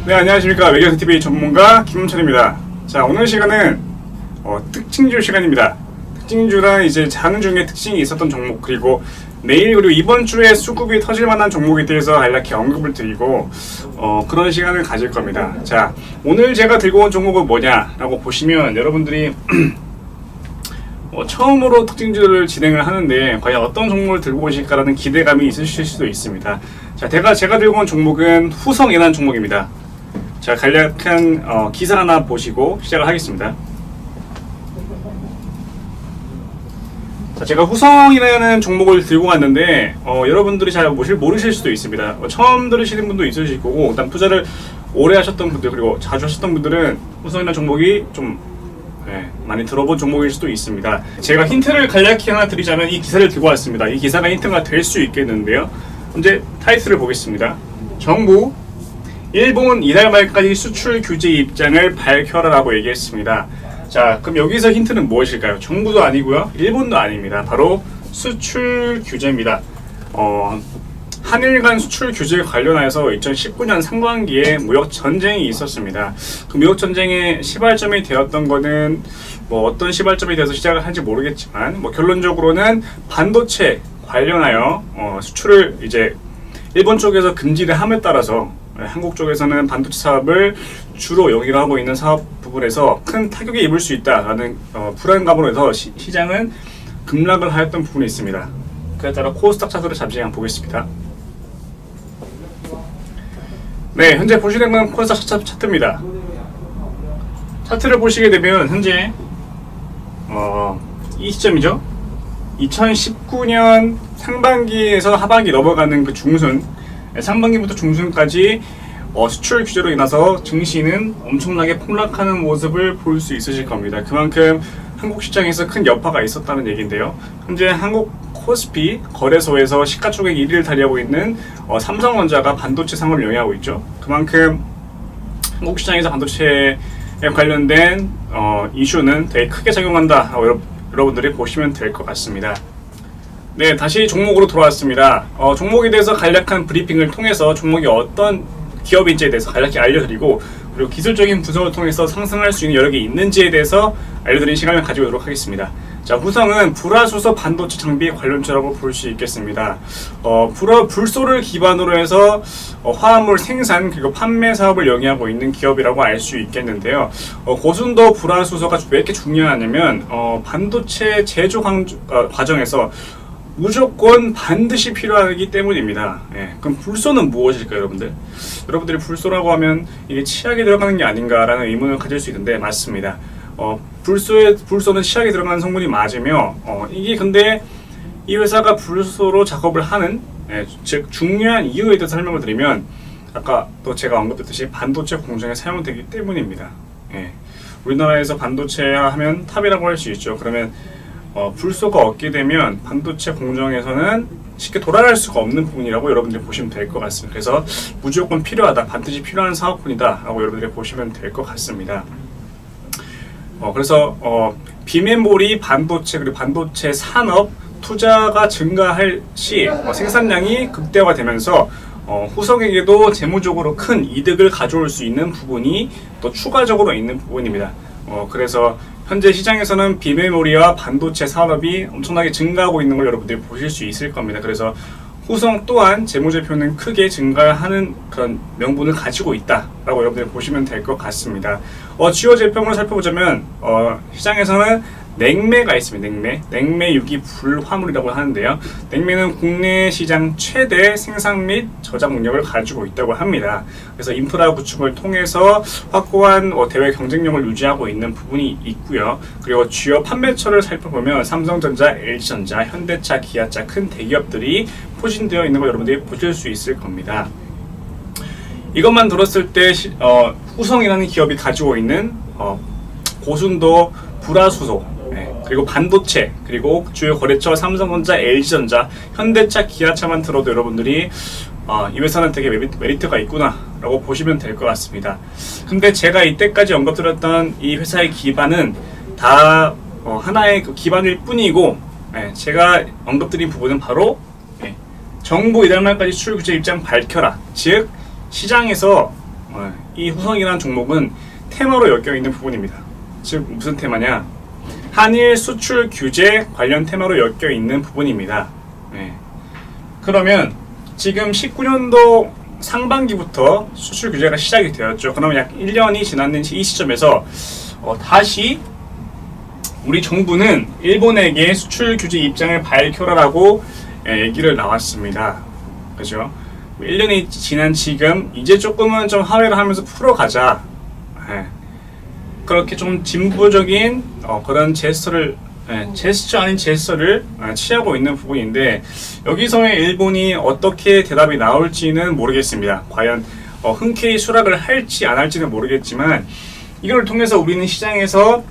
네, 안녕하십니까. 외교TV 전문가 김문철입니다. 자, 오늘 시간은 특징주 시간입니다. 특징주란 이제 장중에 특징이 있었던 종목, 그리고 내일 그리고 이번 주에 수급이 터질 만한 종목에 대해서 간략히 언급을 드리고 그런 시간을 가질 겁니다. 자, 오늘 제가 들고 온 종목은 뭐냐라고 보시면 여러분들이 처음으로 특징주를 진행을 하는데 과연 어떤 종목을 들고 오실까라는 기대감이 있으실 수도 있습니다. 자, 제가 들고 온 종목은 후성이라는 종목입니다. 자, 간략한 기사 하나 보시고 시작을 하겠습니다. 자, 제가 후성이라는 종목을 들고 왔는데 여러분들이 잘 모르실 수도 있습니다. 처음 들으시는 분도 있으실 거고, 그다음 투자를 오래 하셨던 분들, 그리고 자주 하셨던 분들은 후성이라는 종목이 좀 많이 들어본 종목일 수도 있습니다. 제가 힌트를 간략히 하나 드리자면 이 기사를 들고 왔습니다. 이 기사가 힌트가 될 수 있겠는데요. 현재 타이틀을 보겠습니다. 정부 일본 이달 말까지 수출 규제 입장을 밝혀라라고 얘기했습니다. 자, 그럼 여기서 힌트는 무엇일까요? 정부도 아니고요, 일본도 아닙니다. 바로 수출 규제입니다. 한일 간 수출 규제 관련해서 2019년 상반기에 무역 전쟁이 있었습니다. 그 무역 전쟁의 시발점이 되었던 거는 어떤 시발점이 돼서 시작을 한지 모르겠지만 결론적으로는 반도체 관련하여 수출을 이제 일본 쪽에서 금지를 함에 따라서 한국 쪽에서는 반도체 사업을 주로 영위를 하고 있는 사업 부분에서 큰 타격이 입을 수 있다라는 불안감으로 해서 시장은 급락을 하였던 부분이 있습니다. 그에 따라 코스닥 차트를 잠시 한번 보겠습니다. 네, 현재 보시는 건 코스닥 차트입니다. 차트를 보시게 되면 현재 이 시점이죠. 2019년 상반기에서 하반기 넘어가는 그 중순, 상반기부터 중순까지 수출 규제로 인해서 증시는 엄청나게 폭락하는 모습을 볼 수 있으실 겁니다. 그만큼 한국 시장에서 큰 여파가 있었다는 얘기인데요. 현재 한국 코스피 거래소에서 시가총액 1위를 달리하고 있는 삼성전자가 반도체 상을 영위하고 있죠. 그만큼 한국 시장에서 반도체에 관련된 이슈는 되게 크게 작용한다, 여러분들이 보시면 될 것 같습니다. 네, 다시 종목으로 돌아왔습니다. 종목에 대해서 간략한 브리핑을 통해서 종목이 어떤 기업인지에 대해서 간략히 알려드리고, 그리고 기술적인 분석을 통해서 상승할 수 있는 여력이 있는지에 대해서 알려드리는 시간을 가지도록 하겠습니다. 자, 후성은 불화수소 반도체 장비 관련주라고 볼 수 있겠습니다. 불소를 기반으로 해서 화합물 생산 그리고 판매 사업을 영위하고 있는 기업이라고 알 수 있겠는데요. 고순도 불화수소가 왜 이렇게 중요하냐면 반도체 제조 과정에서 무조건 반드시 필요하기 때문입니다. 그럼 불소는 무엇일까요, 여러분들? 여러분들이 불소라고 하면 이게 치약에 들어가는 게 아닌가라는 의문을 가질 수 있는데 맞습니다. 불소는 치약에 들어가는 성분이 맞으며 이게 근데 이 회사가 불소로 작업을 하는 즉 중요한 이유에 대해서 설명을 드리면 아까 또 제가 언급했듯이 반도체 공정에 사용되기 때문입니다. 우리나라에서 반도체 하면 탑이라고 할 수 있죠. 그러면 불소가 없게 되면 반도체 공정에서는 쉽게 돌아갈 수가 없는 부분이라고 여러분들이 보시면 될 것 같습니다. 그래서 무조건 필요하다, 반드시 필요한 사업군이다 라고 여러분들이 보시면 될 것 같습니다. 그래서 비메모리 반도체 그리고 반도체 산업 투자가 증가할 시 생산량이 극대화가 되면서 후성에게도 재무적으로 큰 이득을 가져올 수 있는 부분이 또 추가적으로 있는 부분입니다. 그래서 현재 시장에서는 비메모리와 반도체 산업이 엄청나게 증가하고 있는 걸 여러분들이 보실 수 있을 겁니다. 그래서 후성 또한 재무제표는 크게 증가하는 그런 명분을 가지고 있다라고 여러분들이 보시면 될 것 같습니다. 주요 제품으로 살펴보자면 시장에서는 냉매가 있습니다. 냉매 유기 불화물이라고 하는데요. 냉매는 국내 시장 최대 생산 및 저장 능력을 가지고 있다고 합니다. 그래서 인프라 구축을 통해서 확고한 대외 경쟁력을 유지하고 있는 부분이 있고요. 그리고 주요 판매처를 살펴보면 삼성전자, LG전자, 현대차, 기아차 큰 대기업들이 포진되어 있는 걸 여러분들이 보실 수 있을 겁니다. 이것만 들었을 때 후성이라는 기업이 가지고 있는 고순도 불화수소, 그리고 반도체, 그리고 주요 거래처 삼성전자, LG전자, 현대차, 기아차만 들어도 여러분들이 이 회사는 되게 메리트가 있구나 라고 보시면 될 것 같습니다. 근데 제가 이때까지 언급드렸던 이 회사의 기반은 다 하나의 그 기반일 뿐이고, 제가 언급드린 부분은 바로 정부 이달 말까지 수출 규제 입장 밝혀라, 즉 시장에서 이 후성이라는 종목은 테마로 엮여있는 부분입니다. 즉 무슨 테마냐, 한일 수출 규제 관련 테마로 엮여있는 부분입니다. 네. 그러면 지금 19년도 상반기부터 수출 규제가 시작이 되었죠. 그러면 약 1년이 지났는 이 시점에서 다시 우리 정부는 일본에게 수출 규제 입장을 밝혀라라고 얘기를 나왔습니다. 그죠? 1년이 지난 지금 이제 조금은 좀 합의를 하면서 풀어가자. 그렇게 좀 진보적인 그런 제스처를 제스처 아닌 제스처를 취하고 있는 부분인데, 여기서의 일본이 어떻게 대답이 나올지는 모르겠습니다. 과연 흔쾌히 수락을 할지 안 할지는 모르겠지만, 이걸 통해서 우리는 시장에서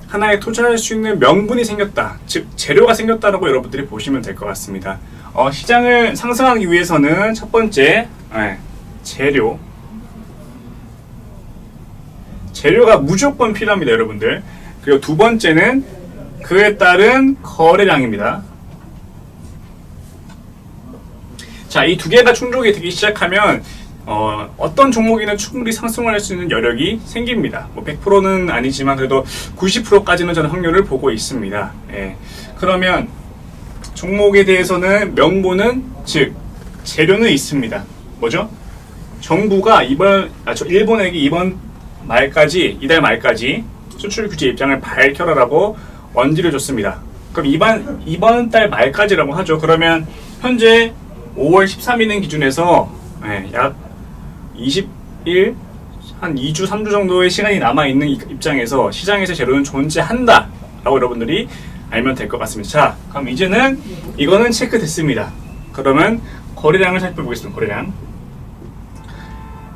하나의 투자할 수 있는 명분이 생겼다, 즉 재료가 생겼다라고 여러분들이 보시면 될 것 같습니다. 시장을 상승하기 위해서는 첫 번째 재료가 무조건 필요합니다, 여러분들. 그리고 두 번째는 그에 따른 거래량입니다. 자, 이 두 개가 충족이 되기 시작하면 어떤 종목이든 충분히 상승할 수 있는 여력이 생깁니다. 뭐 100%는 아니지만 그래도 90%까지는 저는 확률을 보고 있습니다. 그러면 종목에 대해서는 명분은, 즉 재료는 있습니다. 뭐죠? 정부가 일본에게 이달 말까지 수출 규제 입장을 밝혀라라고 언지를 줬습니다. 그럼 이번 달 말까지라고 하죠. 그러면 현재 5월 13일은 기준해서 약 20일, 한 2주, 3주 정도의 시간이 남아있는 입장에서 시장에서 재료는 존재한다 라고 여러분들이 알면 될 것 같습니다. 자, 그럼 이제는 이거는 체크됐습니다. 그러면 거래량을 살펴보겠습니다. 거래량.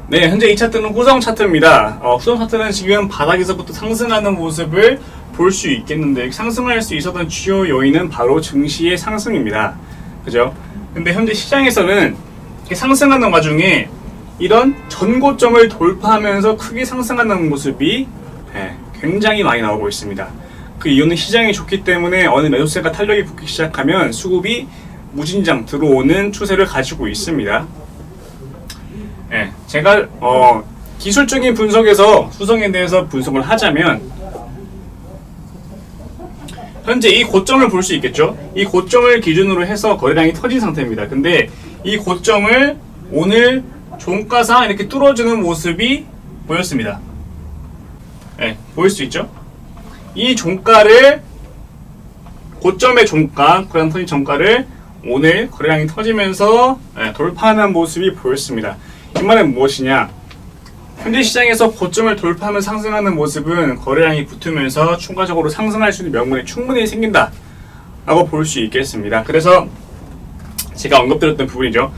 네, 현재 이 차트는 후성 차트입니다. 후성 차트는 지금 바닥에서부터 상승하는 모습을 볼 수 있겠는데, 상승할 수 있었던 주요 요인은 바로 증시의 상승입니다. 그죠? 근데 현재 시장에서는 이렇게 상승하는 와중에 이런 전고점을 돌파하면서 크게 상승하는 모습이 굉장히 많이 나오고 있습니다. 그 이유는 시장이 좋기 때문에 어느 매도세가 탄력이 붙기 시작하면 수급이 무진장 들어오는 추세를 가지고 있습니다. 제가 기술적인 분석에서 후성에 대해서 분석을 하자면, 현재 이 고점을 볼 수 있겠죠. 이 고점을 기준으로 해서 거래량이 터진 상태입니다. 근데 이 고점을 오늘 종가상 이렇게 뚫어주는 모습이 보였습니다. 보일 수 있죠. 이 종가를, 고점의 종가, 거래량 터진 종가를 오늘 거래량이 터지면서 돌파하는 모습이 보였습니다. 이 말은 무엇이냐? 현재 시장에서 고점을 돌파하면 상승하는 모습은 거래량이 붙으면서 추가적으로 상승할 수 있는 명분이 충분히 생긴다 라고 볼 수 있겠습니다. 그래서 제가 언급드렸던 부분이죠.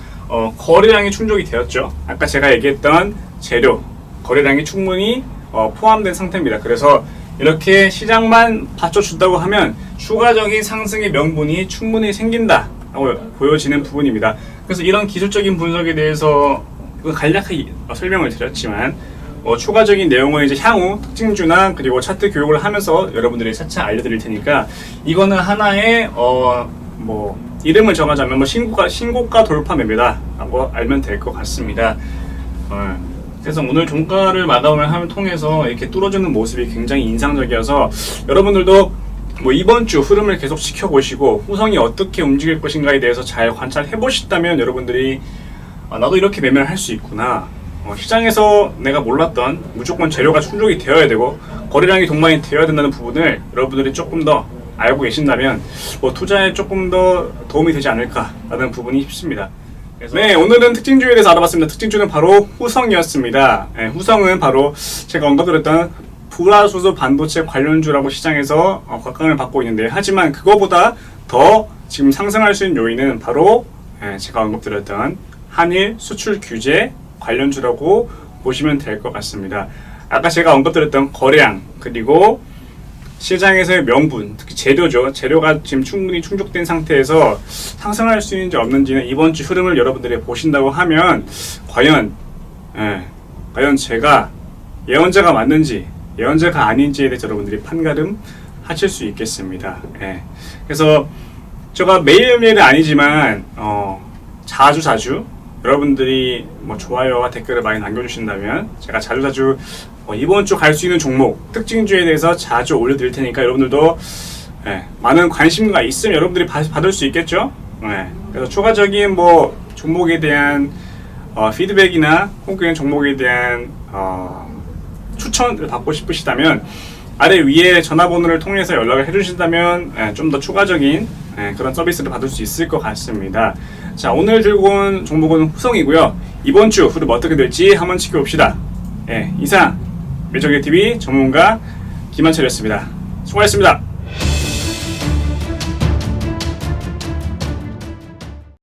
거래량이 충족이 되었죠. 아까 제가 얘기했던 재료, 거래량이 충분히 포함된 상태입니다. 그래서 이렇게 시장만 받쳐준다고 하면 추가적인 상승의 명분이 충분히 생긴다 라고 보여지는 부분입니다. 그래서 이런 기술적인 분석에 대해서 간략하게 설명을 드렸지만, 추가적인 내용은 이제 향후 특징주나 그리고 차트 교육을 하면서 여러분들이 차차 알려드릴 테니까, 이거는 하나의 이름을 정하자면 신고가 돌파 매매다 라고 알면 될 것 같습니다. 그래서 오늘 종가를 마감을 통해서 이렇게 뚫어주는 모습이 굉장히 인상적이어서 여러분들도 이번 주 흐름을 계속 지켜보시고 후성이 어떻게 움직일 것인가에 대해서 잘 관찰해 보셨다면, 여러분들이 나도 이렇게 매매를 할 수 있구나, 시장에서 내가 몰랐던 무조건 재료가 충족이 되어야 되고 거래량이 동반이 되어야 된다는 부분을 여러분들이 조금 더 알고 계신다면 투자에 조금 더 도움이 되지 않을까라는 부분이 싶습니다. 네, 오늘은 특징주에 대해서 알아봤습니다. 특징주는 바로 후성이었습니다. 후성은 바로 제가 언급드렸던 불화수소 반도체 관련주라고 시장에서 곽강을 받고 있는데, 하지만 그거보다 더 지금 상승할 수 있는 요인은 바로 제가 언급드렸던 한일 수출 규제 관련주라고 보시면 될 것 같습니다. 아까 제가 언급드렸던 거래량, 그리고 시장에서의 명분, 특히 재료죠. 재료가 지금 충분히 충족된 상태에서 상승할 수 있는지 없는지는 이번 주 흐름을 여러분들이 보신다고 하면 과연 제가 예언자가 맞는지 예언자가 아닌지에 대해서 여러분들이 판가름 하실 수 있겠습니다. 그래서 제가 매일매일은 아니지만 자주 여러분들이 뭐 좋아요와 댓글을 많이 남겨주신다면 제가 자주자주 이번 주 갈 수 있는 종목, 특징주에 대해서 자주 올려드릴 테니까 여러분들도 많은 관심과 있으면 여러분들이 받을 수 있겠죠? 그래서 추가적인 뭐 종목에 대한 피드백이나 혹은 종목에 대한 추천을 받고 싶으시다면 아래 위에 전화번호를 통해서 연락을 해주신다면 좀 더 추가적인 그런 서비스를 받을 수 있을 것 같습니다. 자, 오늘 들고 온 종목은 후성이고요. 이번 주 흐름 어떻게 될지 한번 지켜봅시다. 이상 매적TV 전문가 김한철이었습니다. 수고하셨습니다.